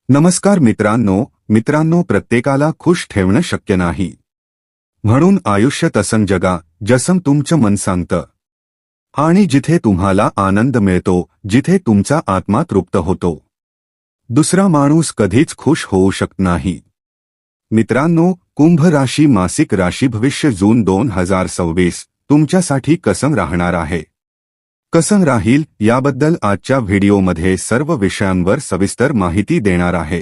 नमस्कार मित्रांनो प्रत्येकाला खुश ठेवणं शक्य नाही. म्हणून आयुष्य तसं जगा जसं तुमचं मन सांगतं आणि जिथे तुम्हाला आनंद मिळतो, जिथे तुमचा आत्मा तृप्त होतो. दुसरा माणूस कधीच खुश होऊ शकत नाही. मित्रांनो, कुंभ राशी मासिक राशी भविष्य जून 2026 तुमच्यासाठी कसं राहणार आहे, कसं राहील याबद्दल आजच्या व्हिडिओमध्ये सर्व विषयांवर सविस्तर माहिती देणार आहे.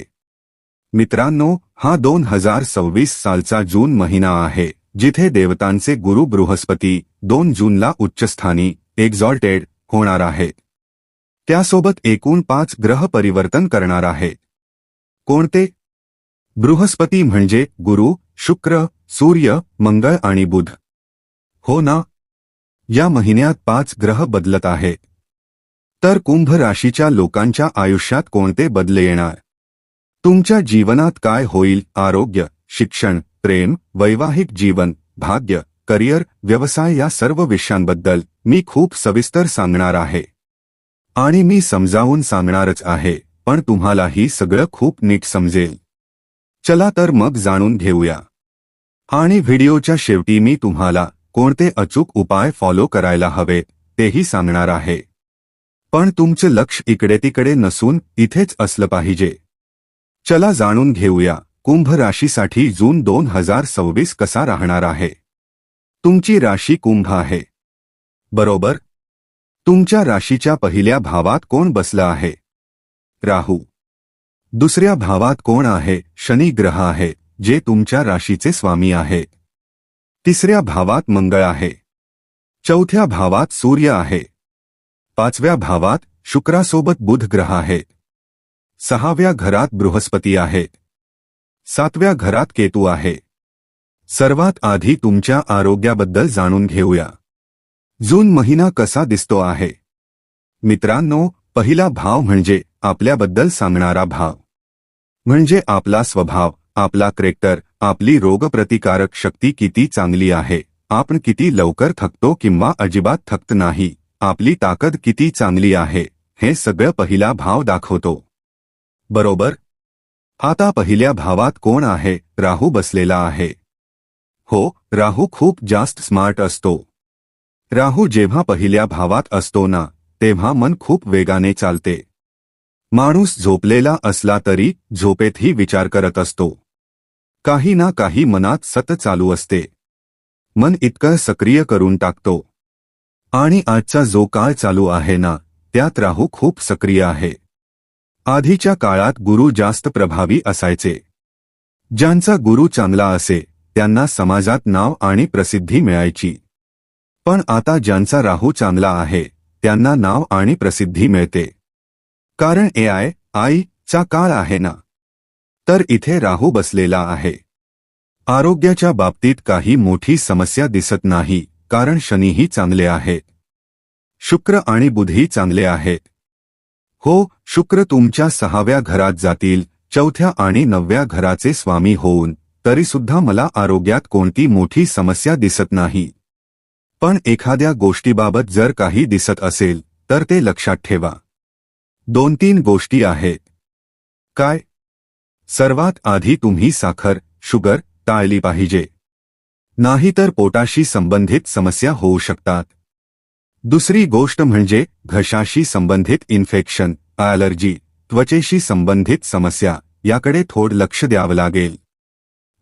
मित्रांनो, हा 2026 सालचा जून महिना आहे, जिथे देवतांचे गुरु बृहस्पती 2 जूनला उच्चस्थानी एक्झॉल्टेड होणार आहे. त्यासोबत एकूण 5 ग्रह परिवर्तन करणार आहे. कोणते? बृहस्पती म्हणजे गुरु, शुक्र, सूर्य, मंगळ आणि बुध. हो ना, या महिन्यात 5 ग्रह बदलत आहेत. तर कुंभ राशीच्या लोकांच्या आयुष्यात कोणते बदल येणार? तुमच्या जीवनात काय होईल? आरोग्य, शिक्षण, प्रेम, वैवाहिक जीवन, भाग्य, करिअर, व्यवसाय या सर्व विषयांबद्दल मी खूप सविस्तर सांगणार आहे. आणि मी समजावून सांगणारच आहे, पण तुम्हालाही सगळं खूप नीट समजेल. चला तर मग जाणून घेऊया. आणि व्हिडिओच्या शेवटी मी तुम्हाला कोणते अचूक उपाय फॉलो करायला हवे तेही सांगणार आहे. पण तुमचं लक्ष इकडे तिकडे नसून इथेच असलं पाहिजे. चला जाणून घेऊया कुंभ राशीसाठी जून 2026 कसा राहणार आहे. तुमची राशी कुंभ आहे, बरोबर? तुमच्या राशीच्या पहिल्या भावात कोण बसलं आहे? राहू. दुसऱ्या भावात कोण आहे? शनी ग्रह आहे, जे तुमच्या राशीचे स्वामी आहे. तिसऱ्या भावात मंगळ आहे. चौथ्या भावात सूर्य आहे. पाचव्या भावात शुक्रासोबत बुध ग्रह आहे. सहाव्या घरात बृहस्पती आहे. सातव्या घरात केतू आहे. सर्वात आधी तुमच्या आरोग्याबद्दल जाणून घेऊया. जून महिना कसा दिसतो आहे? मित्रांनो, पहिला भाव म्हणजे आपल्याबद्दल सांगणारा भाव. म्हणजे आपला स्वभाव, आपला कॅरेक्टर, आपली रोगप्रतिकारक शक्ती किती चांगली आहे, आपण किती लवकर थकतो किंवा अजिबात थकत नाही, आपली ताकद किती चांगली आहे, हे सगळं पहिला भाव दाखवतो. बरोबर? आता पहिल्या भावात कोण आहे? राहू बसलेला आहे. हो, राहू खूप जास्त स्मार्ट असतो. राहू जेव्हा पहिल्या भावात असतो ना, तेव्हा मन खूप वेगाने चालते. माणूस झोपलेला असला तरी झोपेतही विचार करत असतो. काही ना काही मनात सतत चालू असते. मन इतकं सक्रिय करून टाकतो. आणि आजचा जो काळ चालू आहे ना, त्यात राहू खूप सक्रिय आहे. आधीच्या काळात गुरु जास्त प्रभावी असायचे. ज्यांचा गुरु चांगला असे त्यांना समाजात नाव आणि प्रसिद्धी मिळायची. पण आता ज्यांचा राहू चांगला आहे त्यांना नाव आणि प्रसिद्धी मिळते. कारण AI चा काळ आहे ना. तर इथे राहू बसलेला आहे. आरोग्याच्या बाबतीत काही मोठी समस्या दिसत नाही, कारण शनीही चांगले आहेत. शुक्र आणि बुधही चांगले आहेत. हो, शुक्र तुमच्या 6व्या घरात जातील, 4थ्या आणि 9व्या घराचे स्वामी होऊन, तरीसुद्धा मला आरोग्यात कोणती मोठी समस्या दिसत नाही. पण एखाद्या गोष्टीबाबत जर काही दिसत असेल तर ते लक्षात ठेवा. 2-3 गोष्टी आहेत. काय? सर्वात आधी तुम्ही साखर, शुगर टाळली पाहिजे. नाहीतर पोटाशी संबंधित समस्या होऊ शकतात. दुसरी गोष्ट म्हणजे घशाशी संबंधित इन्फेक्शन, ॲलर्जी, त्वचेशी संबंधित समस्या याकडे थोडं लक्ष द्यावं लागेल.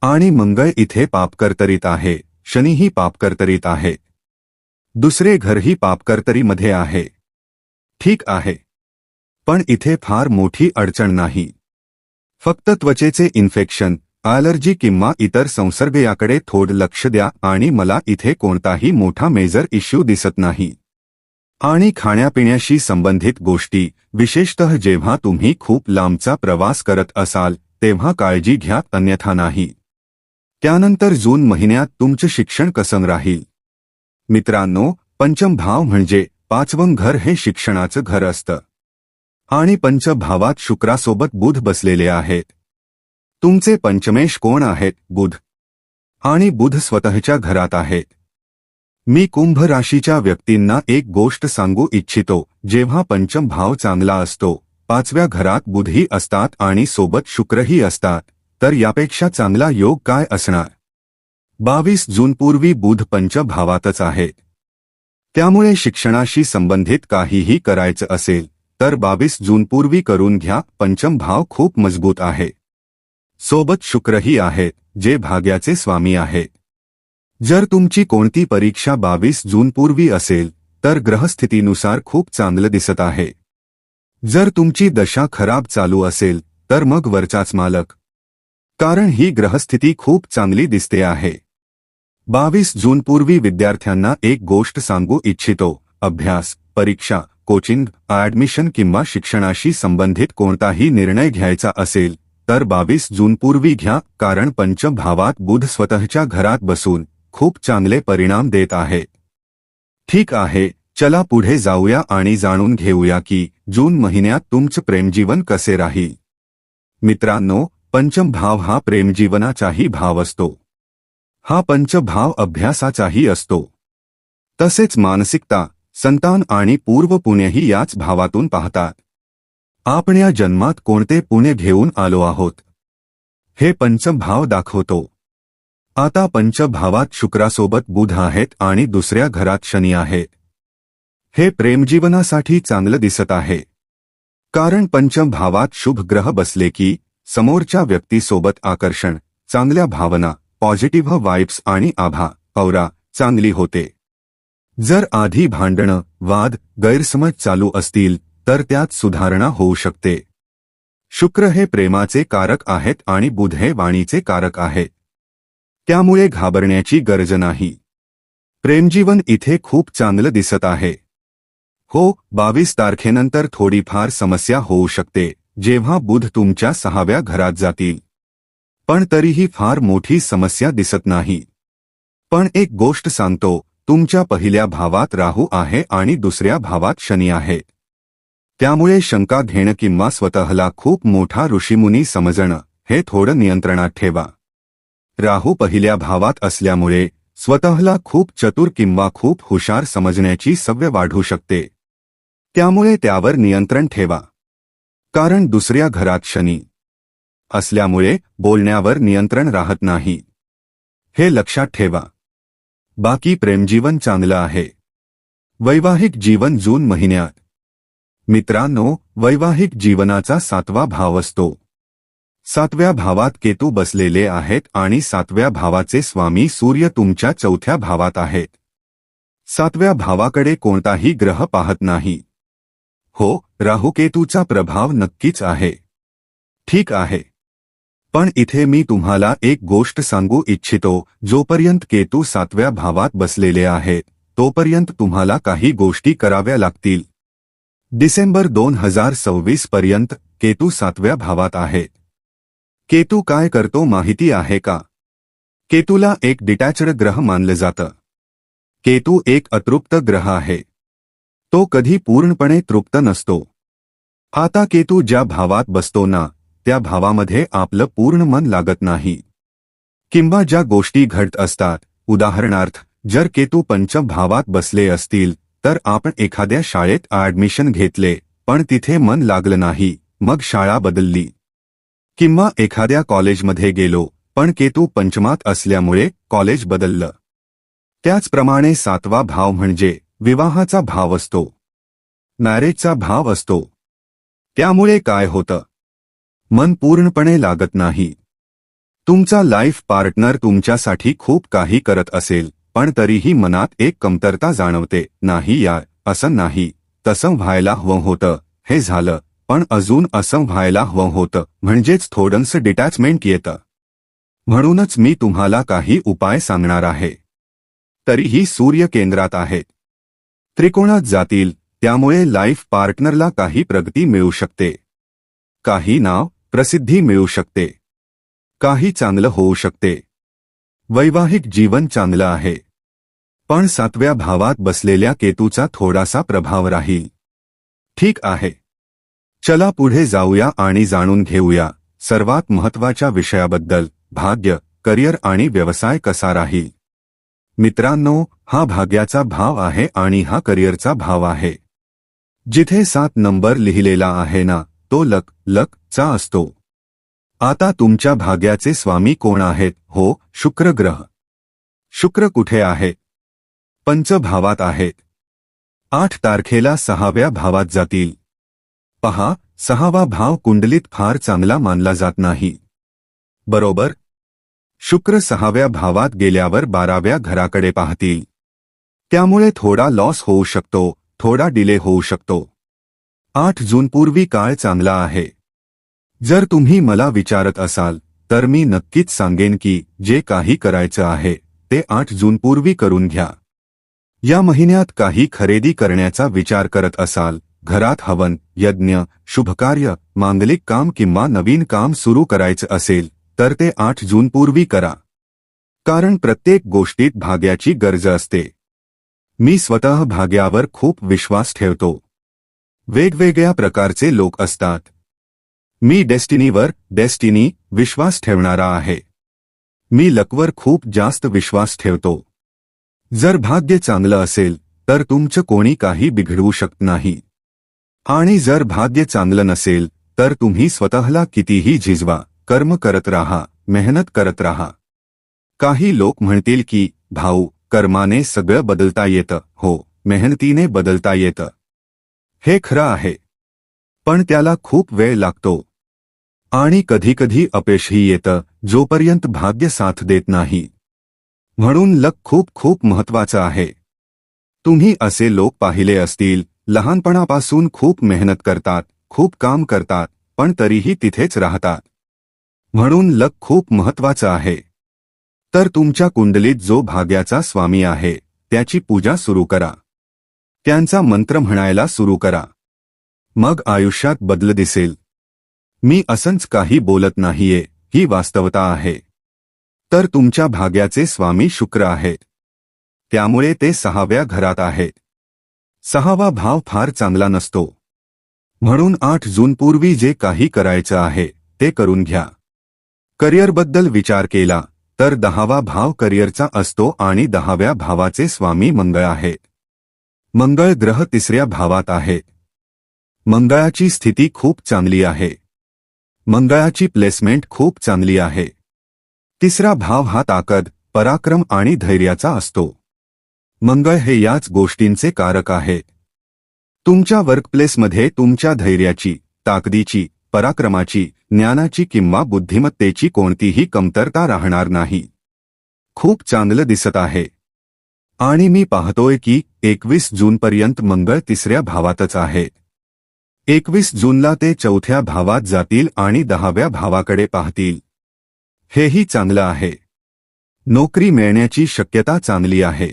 आणि मंगळ इथे पापकर्तरीत आहे, शनीही पापकर्तरीत आहे. दुसरे घरही पापकर्तरीमध्ये आहे. ठीक आहे. पण इथे फार मोठी अडचण नाही. फक्त त्वचेचे इन्फेक्शन, ॲलर्जी किंवा इतर संसर्ग याकडे थोडं लक्ष द्या. आणि मला इथे कोणताही मोठा मेजर इश्यू दिसत नाही. आणि खाण्यापिण्याशी संबंधित गोष्टी, विशेषतः जेव्हा तुम्ही खूप लांबचा प्रवास करत असाल तेव्हा काळजी घ्या, अन्यथा नाही. त्यानंतर जून महिन्यात तुमचं शिक्षण कसं राहील? मित्रांनो, पंचम भाव म्हणजे 5वं घर हे शिक्षणाचं घर असतं. आणि पंचभावात शुक्रासोबत बुध बसलेले आहेत. तुमचे पंचमेश कोण आहेत? बुध. आणि बुध स्वतःच्या घरात आहेत. मी कुंभ राशीच्या व्यक्तींना एक गोष्ट सांगू इच्छितो, जेव्हा पंचम भाव चांगला असतो, 5व्या घरात बुधही असतात आणि सोबत शुक्रही असतात, तर यापेक्षा चांगला योग काय असणार? 22 जूनपूर्वी बुध पंचभावातच आहे. त्यामुळे शिक्षणाशी संबंधित काहीही करायचं असेल तर 22 जूनपूर्वी करून घ्या. पंचम भाव खूप मजबूत आहे. सोबत शुक्रही आहेत, जे भाग्याचे स्वामी आहेत. जर तुमची कोणती परीक्षा 22 जूनपूर्वी असेल तर ग्रहस्थितीनुसार खूप चांगलं दिसत आहे. जर तुमची दशा खराब चालू असेल तर मग वरचाच मालक, कारण ही ग्रहस्थिती खूप चांगली दिसते आहे. 22 जूनपूर्वी विद्यार्थ्यांना एक गोष्ट सांगू इच्छितो. अभ्यास, परीक्षा, कोचिंग, ॲडमिशन किंवा शिक्षणाशी संबंधित कोणताही निर्णय घ्यायचा असेल तर 22 जूनपूर्वी घ्या, कारण पंचभावात बुध स्वतःच्या घरात बसून खूप चांगले परिणाम देत आहे. ठीक आहे, चला पुढे जाऊया आणि जाणून घेऊया की जून महिन्यात तुमचं प्रेमजीवन कसे राहील. मित्रांनो, पंचम भाव हा प्रेमजीवनाचाही भाव असतो. हा पंचभाव अभ्यासाचाही असतो. तसेच मानसिकता, संतान आणि पूर्व पुण्यही याच भावातून पाहतात. आपण या जन्मात कोणते पुण्य घेऊन आलो आहोत हे पंचभाव दाखवतो. आता पंचभावात शुक्रासोबत बुध आहेत आणि दुसऱ्या घरात शनी आहे. हे प्रेमजीवनासाठी चांगलं दिसत आहे, कारण पंचभावात शुभ ग्रह बसले की समोरच्या व्यक्तीसोबत आकर्षण, चांगल्या भावना, पॉझिटिव्ह वाइब्स आणि औरा चांगली होते. जर आधी भांडणं, वाद, गैरसमज चालू असतील तर त्यात सुधारणा होऊ शकते. शुक्र हे प्रेमाचे कारक आहेत आणि बुध हे वाणीचे कारक आहेत. त्यामुळे घाबरण्याची गरज नाही. प्रेमजीवन इथे खूप चांगलं दिसत आहे. हो, 22 तारखेनंतर थोडीफार समस्या होऊ शकते जेव्हा बुध तुमच्या 6व्या घरात जातील, पण तरीही फार मोठी समस्या दिसत नाही. पण एक गोष्ट सांगतो, तुमच्या पहिल्या भावात राहू आहे आणि दुसऱ्या भावात शनी आहे. त्यामुळे शंका घेणं किंवा स्वतःला खूप मोठा ऋषीमुनी समजणं हे थोडं नियंत्रणात ठेवा. राहू पहिल्या भावात असल्यामुळे स्वतःला खूप चतुर किंवा खूप हुशार समजण्याची सवय वाढू शकते. त्यामुळे त्यावर नियंत्रण ठेवा, कारण दुसऱ्या घरात शनी असल्यामुळे बोलण्यावर नियंत्रण राहत नाही. हे लक्षात ठेवा. बाकी प्रेमजीवन चांगलं आहे. वैवाहिक जीवन जून महिन्यात. मित्रांनो, वैवाहिक जीवनाचा 7वा भाव असतो. 7व्या भावात केतू बसलेले आहेत आणि 7व्या भावाचे स्वामी सूर्य तुमच्या 4थ्या भावात आहेत. 7व्या भावाकडे कोणताही ग्रह पाहत नाही. हो, राहुकेतूचा प्रभाव नक्कीच आहे. ठीक आहे, पण इथे मी तुम्हाला एक गोष्ट सांगू इच्छितो. जोपर्यंत केतू 7व्या भावात बसलेले आहेत तोपर्यंत तुम्हाला काही गोष्टी कराव्या लागतील. डिसेंबर 2026 पर्यंत केतू 7व्या भावात आहेत. केतू काय करतो माहिती आहे का? केतूला एक डिटॅच्ड ग्रह मानलं जातं. केतू एक अतृप्त ग्रह आहे. तो कधी पूर्णपणे तृप्त नसतो. आता केतू ज्या भावात बसतो ना, त्या भावामध्ये आपलं पूर्ण मन लागत नाही. किंवा ज्या गोष्टी घडत असतात, उदाहरणार्थ जर केतू पंचभावात बसले असतील तर आपण एखाद्या शाळेत ॲडमिशन घेतले पण तिथे मन लागलं नाही, मग शाळा बदलली. किंवा एखाद्या कॉलेजमध्ये गेलो पण केतू पंचमात असल्यामुळे कॉलेज बदललं. त्याचप्रमाणे 7वा भाव म्हणजे विवाहाचा भाव असतो, मॅरेजचा भाव असतो. त्यामुळे काय होतं? मन पूर्णपणे लागत नाही. तुमचा लाईफ पार्टनर तुमच्यासाठी खूप काही करत असेल पण तरीही मनात एक कमतरता जाणवते. नाही यार, असं नाही, तसं व्हायला हवं होतं, हे झालं पण अजून असं व्हायला हवं होतं, म्हणजेच थोडंसं डिटॅचमेंट येतं. म्हणूनच मी तुम्हाला काही उपाय सांगणार आहे. तरीही सूर्य केंद्रात आहेत, त्रिकोणात जातील, त्यामुळे लाईफ पार्टनरला काही प्रगती मिळू शकते, काही नाव प्रसिद्धी मिळू शकते, काही चांगलं होऊ शकते. वैवाहिक जीवन चांगलं आहे, पण 7व्या भावात बसलेल्या केतूचा थोडासा प्रभाव राहील. ठीक आहे, चला पुढे जाऊया आणि जाणून घेऊया सर्वात महत्त्वाच्या विषयाबद्दल, भाग्य, करिअर आणि व्यवसाय कसा राहील. मित्रांनो, हा भाग्याचा भाव आहे आणि हा करिअरचा भाव आहे. जिथे 7 नंबर लिहिलेला आहे ना, तो लक चा असतो. आता तुमच्या भाग्याचे स्वामी कोण आहेत? हो, शुक्र ग्रह. शुक्र कुठे आहे? पंचभावात आहेत. 8 तारखेला 6व्या भावात जातील. पहा, 6वा भाव कुंडलीत फार चांगला मानला जात नाही. बरोबर. शुक्र 6व्या भावात गेल्यावर 12व्या घराकडे पाहतील. त्यामुळे थोडा लॉस होऊ शकतो, थोडा डिले होऊ शकतो. 8 जूनपूर्वी काळ चांगला आहे. जर तुम्ही मला विचारत असाल तर मी नक्कीच सांगेन की जे काही करायचं आहे ते 8 जूनपूर्वी करून घ्या. या महिन्यात काही खरेदी करण्याचा विचार करत असाल, घरात हवन, यज्ञ, शुभकार्य, मांगलिक काम किंवा नवीन काम सुरू करायचं असेल तर ते 8 जूनपूर्वी करा. कारण प्रत्येक गोष्टीत भाग्याची गरज असते. मी स्वतः भाग्यावर खूप विश्वास ठेवतो. वेगवेगळ्या प्रकारचे लोक असतात. मी डेस्टिनी विश्वास ठेवणारा आहे. मी लकवर खूप जास्त विश्वास ठेवतो. जर भाग्य चांगलं असेल तर तुमचं कोणी काही बिघडवू शकत नाही. आणि जर भाग्य चांगलं नसेल तर तुम्ही स्वतःला कितीही झिजवा, कर्म करत राहा, मेहनत करत राहा. काही लोक म्हणतील की भाऊ, कर्माने सगळं बदलता येतं. हो, मेहनतीने बदलता येतं. हे खरं आहे. पण त्याला खूप वेळ लागतो. आणि कधीकधी अपयशही येतं जोपर्यंत भाग्य साथ देत नाही. म्हणून लक खूप महत्वाचं आहे. तुम्ही असे लोक पाहिले असतील, लहानपणापासून खूप मेहनत करतात, खूप काम करतात, पण तरीही तिथेच राहतात. म्हणून लक खूप महत्वाचं आहे. तर तुमच्या कुंडलीत जो भाग्याचा स्वामी आहे त्याची पूजा सुरू करा. त्यांचा मंत्र म्हणायला सुरू करा. मग आयुष्यात बदल दिसेल. मी असंच काही बोलत नाहीये, ही वास्तवता आहे. तर तुमच्या भाग्याचे स्वामी शुक्र आहेत. त्यामुळे ते 6व्या घरात आहेत. 6वा भाव फार चांगला नसतो. म्हणून 8 जूनपूर्वी जे काही करायचं आहे ते करून घ्या. करिअरबद्दल विचार केला तर 10वा भाव करिअरचा असतो आणि 10व्या भावाचे स्वामी मंगळ आहेत. मंगळ ग्रह 3ऱ्या भावात आहेत. मंगळाची स्थिती खूप चांगली आहे. मंगळाची प्लेसमेंट खूप चांगली आहे. 3रा भाव हा ताकद, पराक्रम आणि धैर्याचा असतो. मंगळ हे याच गोष्टींचे कारक आहे. तुमच्या वर्कप्लेसमध्ये तुमच्या धैर्याची, ताकदीची, पराक्रमाची, ज्ञानाची किंवा बुद्धिमत्तेची कोणतीही कमतरता राहणार नाही. खूप चांगलं दिसत आहे. आणि मी पाहतोय की 21 जूनपर्यंत मंगळ 3ऱ्या भावातच आहे. 21 जूनला ते 4थ्या भावात जातील आणि 10व्या भावाकडे पाहतील. हेही चांगलं आहे. नोकरी मिळण्याची शक्यता चांगली आहे.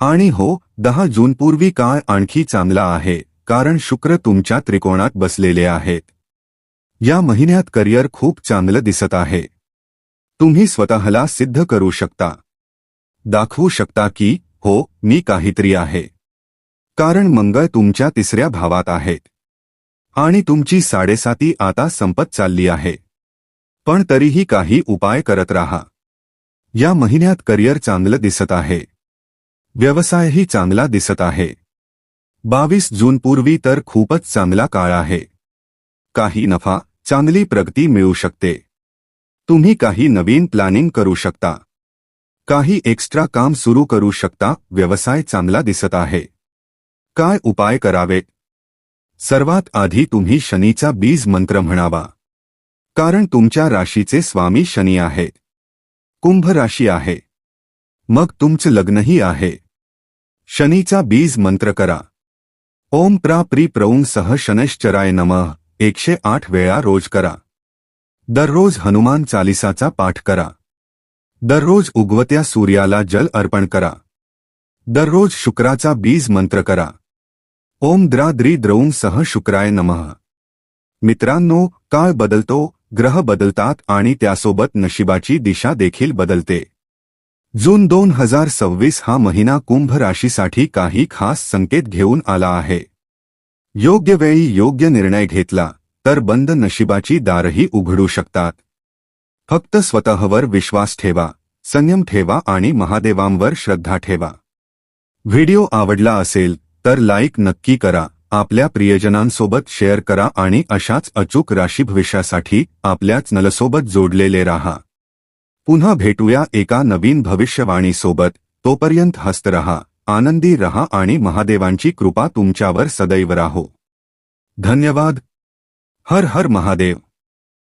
आणि हो, 10 जूनपूर्वी काळ आणखी चांगला आहे कारण शुक्र तुमच्या त्रिकोणात बसलेले आहेत. या महिन्यात करिअर खूप चांगलं दिसत आहे. तुम्ही स्वतःला सिद्ध करू शकता. दाखवू शकता की हो, मी काहीतरी आहे. कारण मंगळ तुमच्या 3ऱ्या भावात आहेत. आणि तुमची 7.5 आता संपत चालली आहे. पण तरीही काही उपाय करत राहा. या महिन्यात करिअर चांगलं दिसत आहे. व्यवसायही चांगला दिसत आहे. 22 जूनपूर्वी तर खूपच चांगला काळ आहे. काही नफा, चांगली प्रगती मिळू शकते. तुम्ही काही नवीन प्लॅनिंग करू शकता. काही एक्स्ट्रा काम सुरू करू शकता. व्यवसाय चांगला दिसत आहे. काय उपाय करावे? सर्वात आधी तुम्ही शनीचा बीज मंत्र म्हणावा. कारण तुमच्या राशीचे स्वामी शनी आहेत. कुंभ राशी आहे. मग तुमचं लग्नही आहे. शनीचा बीज मंत्र करा. ओम प्रा प्री प्रौंग सह शनैश्चराय नमः 108 वेळा रोज करा. दररोज हनुमान चालिसाचा पाठ करा. दररोज उगवत्या सूर्याला जल अर्पण करा. दररोज शुक्राचा बीज मंत्र करा. ओम द्रा द्री द्रौंग सह शुक्राय नमः. मित्रांनो, काळ बदलतो, ग्रह बदलतात आणि त्यासोबत नशिबाची दिशा देखील बदलते. जून 2026 हा महिना कुंभ राशीसाठी काही खास संकेत घेऊन आला आहे. योग्य वेळी योग्य निर्णय घेतला तर बंद नशिबाची दारही उघडू शकतात. फक्त स्वतःवर विश्वास ठेवा, संयम ठेवा आणि महादेवांवर श्रद्धा ठेवा. व्हिडिओ आवडला असेल तर लाईक नक्की करा आपल्या प्रियजनांसोबत शेअर करा आणि अशाच अचूक राशीभविष्यासाठी आपल्या चॅनलसोबत जोडलेले राहा. पुन्हा भेटूया एका नवीन भविष्यवाणीसोबत. तोपर्यंत हसत रहा, आनंदी रहा आणि महादेवांची कृपा तुमच्यावर सदैव राहो. धन्यवाद. हर हर महादेव.